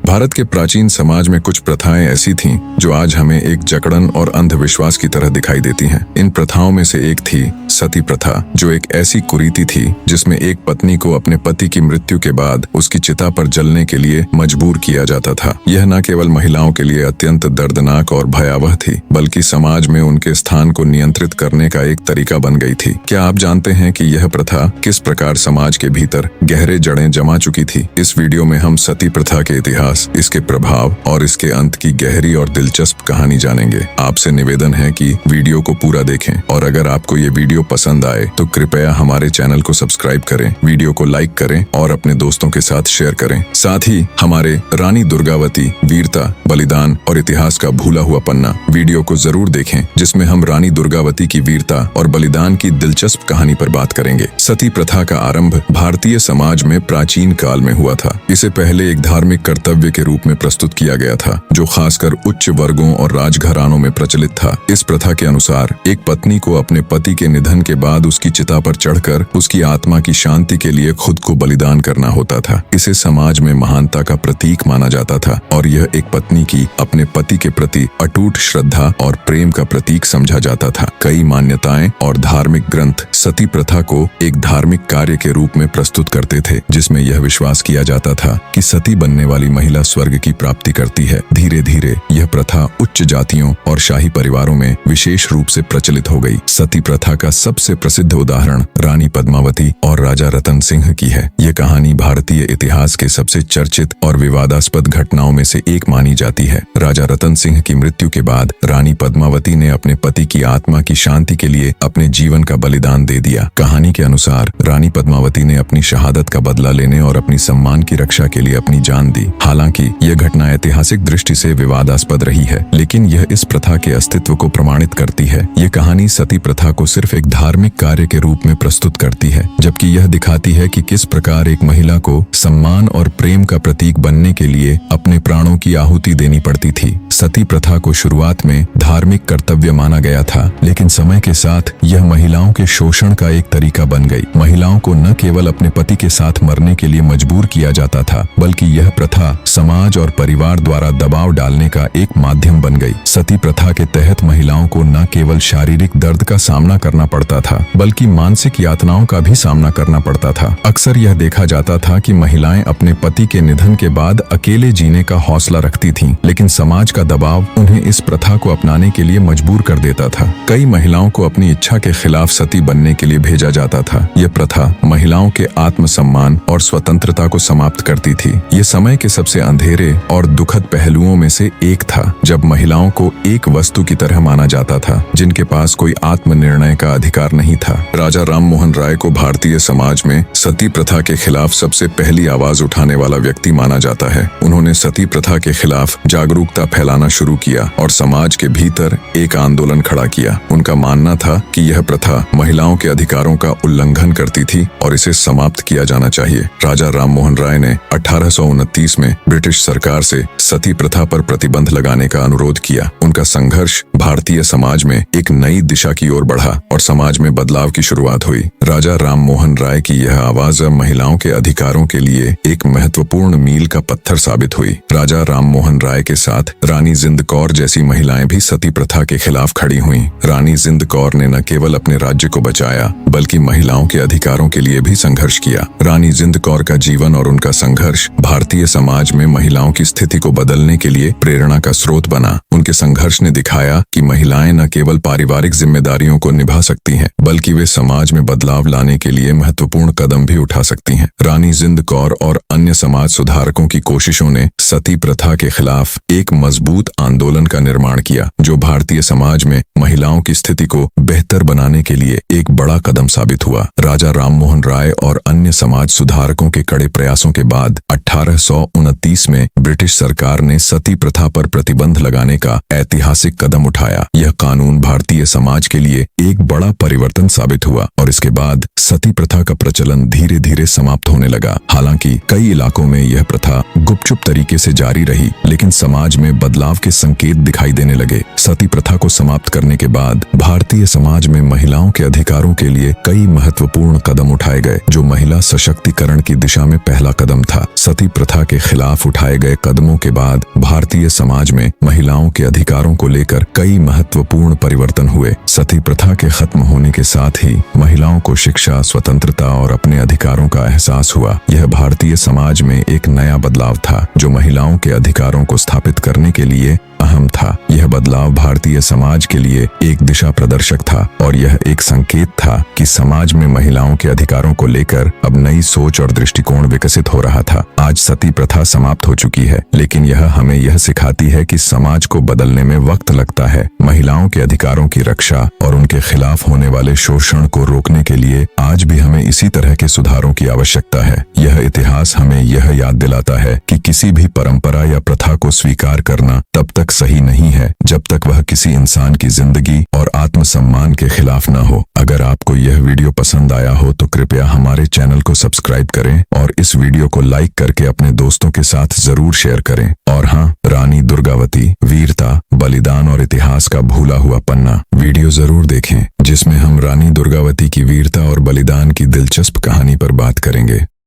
भारत के प्राचीन समाज में कुछ प्रथाएं ऐसी थीं जो आज हमें एक जकड़न और अंधविश्वास की तरह दिखाई देती हैं। इन प्रथाओं में से एक थी सती प्रथा, जो एक ऐसी कुरीति थी जिसमें एक पत्नी को अपने पति की मृत्यु के बाद उसकी चिता पर जलने के लिए मजबूर किया जाता था। यह न केवल महिलाओं के लिए अत्यंत दर्दनाक और भयावह थी, बल्कि समाज में उनके स्थान को नियंत्रित करने का एक तरीका बन गई थी। क्या आप जानते हैं कि यह प्रथा किस प्रकार समाज के भीतर गहरे जड़ें जमा चुकी थी? इस वीडियो में हम सती प्रथा के इतिहास, इसके प्रभाव और इसके अंत की गहरी और दिलचस्प कहानी जानेंगे। आपसे निवेदन है कि वीडियो को पूरा देखें और अगर आपको ये वीडियो पसंद आए तो कृपया हमारे चैनल को सब्सक्राइब करें, वीडियो को लाइक करें और अपने दोस्तों के साथ शेयर करें। साथ ही हमारे रानी दुर्गावती वीरता, बलिदान और इतिहास का भूला हुआ पन्ना वीडियो को जरूर देखें, जिसमें हम रानी दुर्गावती की वीरता और बलिदान की दिलचस्प कहानी पर बात करेंगे। सती प्रथा का आरंभ भारतीय समाज में प्राचीन काल में हुआ था। इसे पहले एक धार्मिक कर्तव्य के रूप में प्रस्तुत किया गया था, जो खासकर उच्च वर्गों और राजघरानों में प्रचलित था। इस प्रथा के अनुसार एक पत्नी को अपने पति के निधन के बाद उसकी चिता पर चढ़कर उसकी आत्मा की शांति के लिए खुद को बलिदान करना होता था। इसे समाज में महानता का प्रतीक माना जाता था और यह एक पत्नी की अपने पति के प्रति अटूट श्रद्धा और प्रेम का प्रतीक समझा जाता था। कई मान्यताएं और धार्मिक ग्रंथ सती प्रथा को एक धार्मिक कार्य के रूप में प्रस्तुत करते थे, जिसमें यह विश्वास किया जाता था कि सती बनने वाली महिला स्वर्ग की प्राप्ति करती है। धीरे धीरे यह प्रथा उच्च जातियों और शाही परिवारों में विशेष रूप से प्रचलित हो गई। सती प्रथा का सबसे प्रसिद्ध उदाहरण रानी पद्मावती और राजा रतन सिंह की है। यह कहानी भारतीय इतिहास के सबसे चर्चित और विवादास्पद घटनाओं में से एक मानी जाती है। राजा रतन सिंह की मृत्यु के बाद रानी पद्मावती ने अपने पति की आत्मा की शांति के लिए अपने जीवन का बलिदान दे दिया। कहानी के अनुसार रानी पद्मावती ने अपनी शहादत का बदला लेने और अपनी सम्मान की रक्षा के लिए अपनी जान दी। हालांकि यह घटना ऐतिहासिक दृष्टि से विवादास्पद रही है, लेकिन यह इस प्रथा के अस्तित्व को प्रमाणित करती है। यह कहानी सती प्रथा को सिर्फ एक धार्मिक कार्य के रूप में प्रस्तुत करती है, जबकि यह दिखाती है कि किस प्रकार एक महिला को सम्मान और प्रेम का प्रतीक बनने के लिए अपने प्राणों की आहुति देनी पड़ती थी। सती प्रथा को शुरुआत में धार्मिक कर्तव्य माना गया था, लेकिन समय के साथ यह महिलाओं के शोषण का एक तरीका बन गई। महिलाओं को न केवल अपने पति के साथ मरने के लिए मजबूर किया जाता था, बल्कि यह प्रथा समाज और परिवार द्वारा दबाव डालने का एक माध्यम बन गई। सती प्रथा के तहत महिलाओं को न केवल शारीरिक दर्द का सामना करना पड़ता था, बल्कि मानसिक यातनाओं का भी सामना करना पड़ता था। अक्सर यह देखा जाता था कि महिलाएं अपने पति के निधन के बाद अकेले जीने का हौसला रखती थीं, लेकिन समाज का दबाव उन्हें इस प्रथा को अपनाने के लिए मजबूर कर देता था। कई महिलाओं को अपनी इच्छा के खिलाफ सती बनने के लिए भेजा जाता था। यह प्रथा महिलाओं के आत्मसम्मान और स्वतंत्रता को समाप्त करती थी। यह समय के सबसे अंधेरे और दुखद पहलुओं में से एक था, जब महिलाओं को एक वस्तु की तरह माना जाता था, जिनके पास कोई आत्मनिर्णय का अधिकार नहीं था। राजा राममोहन राय को भारतीय समाज में सती प्रथा के खिलाफ सबसे पहली आवाज उठाने वाला व्यक्ति माना जाता है। उन्होंने सती प्रथा के खिलाफ जागरूकता फैलाना शुरू किया और समाज के भीतर एक आंदोलन खड़ा किया। उनका मानना था कि यह प्रथा महिलाओं के अधिकारों का उल्लंघन करती थी और इसे समाप्त किया जाना चाहिए। राजा राममोहन राय ने 1829 में ब्रिटिश सरकार से सती प्रथा पर प्रतिबंध लगाने का अनुरोध किया। उनका संघर्ष भारतीय समाज में एक नई दिशा की ओर बढ़ा और समाज में बदलाव की शुरुआत हुई। राजा राममोहन राय की यह आवाज महिलाओं के अधिकारों के लिए एक महत्वपूर्ण मील का पत्थर साबित हुई। राजा राममोहन राय के साथ रानी जिंद कौर जैसी महिलाएं भी सती प्रथा के खिलाफ खड़ी हुईं। रानी जिंद कौर ने न केवल अपने राज्य को बचाया, बल्कि महिलाओं के अधिकारों के लिए भी संघर्ष किया। रानी जिंद कौर का जीवन और उनका संघर्ष भारतीय समाज में महिलाओं की स्थिति को बदलने के लिए प्रेरणा का स्रोत बना। उनके संघर्ष ने दिखाया कि महिलाएं न केवल पारिवारिक जिम्मेदारियों को निभा सकती हैं, बल्कि वे समाज में बदलाव लाने के लिए महत्वपूर्ण कदम भी उठा सकती हैं। रानी जिंद कौर और अन्य समाज सुधारकों की कोशिशों ने सती प्रथा के खिलाफ एक मजबूत आंदोलन का निर्माण किया, जो भारतीय समाज में महिलाओं की स्थिति को बेहतर बनाने के लिए एक बड़ा कदम साबित हुआ। राजा राममोहन राय और अन्य समाज सुधारकों के कड़े प्रयासों के बाद 1829 में ब्रिटिश सरकार ने सती प्रथा पर प्रतिबंध लगाने का ऐतिहासिक कदम उठाया। यह कानून भारतीय समाज के लिए एक बड़ा परिवर्तन साबित हुआ और इसके बाद सती प्रथा का प्रचलन धीरे धीरे समाप्त होने लगा। हालांकि कई इलाकों में यह प्रथा गुपचुप तरीके तरीके से जारी रही, लेकिन समाज में बदलाव के संकेत दिखाई देने लगे। सती प्रथा को समाप्त करने के बाद भारतीय समाज में महिलाओं के अधिकारों के लिए कई महत्वपूर्ण कदम उठाए गए, जो महिला सशक्तिकरण की दिशा में पहला कदम था। सती प्रथा के खिलाफ उठाए गए कदमों के बाद भारतीय समाज में महिलाओं के अधिकारों को लेकर कई महत्वपूर्ण परिवर्तन हुए। सती प्रथा के खत्म होने के साथ ही महिलाओं को शिक्षा, स्वतंत्रता और अपने अधिकारों का एहसास हुआ। यह भारतीय समाज में एक नया बदलाव था, जो महिलाओं के अधिकारों को स्थापित करने के लिए अहम था। यह बदलाव भारतीय समाज के लिए एक दिशा प्रदर्शक था और यह एक संकेत था कि समाज में महिलाओं के अधिकारों को लेकर अब नई सोच और दृष्टिकोण विकसित हो रहा था। आज सती प्रथा समाप्त हो चुकी है, लेकिन यह हमें यह सिखाती है कि समाज को बदलने में वक्त लगता है। महिलाओं के अधिकारों की रक्षा और उनके खिलाफ होने वाले शोषण को रोकने के लिए आज भी हमें इसी तरह के सुधारों की आवश्यकता है। यह इतिहास हमें यह याद दिलाता है कि किसी भी परंपरा या प्रथा को स्वीकार करना तब तक सही नहीं है जब तक वह किसी इंसान की जिंदगी और आत्मसम्मान के खिलाफ न हो। अगर आपको यह वीडियो पसंद आया हो तो कृपया हमारे चैनल को सब्सक्राइब करें और इस वीडियो को लाइक करके अपने दोस्तों के साथ जरूर शेयर करें। और हाँ, रानी दुर्गावती, वीरता, बलिदान और इतिहास का भूला हुआ पन्ना वीडियो जरूर देखें, जिसमें हम रानी दुर्गावती की वीरता और बलिदान की दिलचस्प कहानी पर बात करेंगे।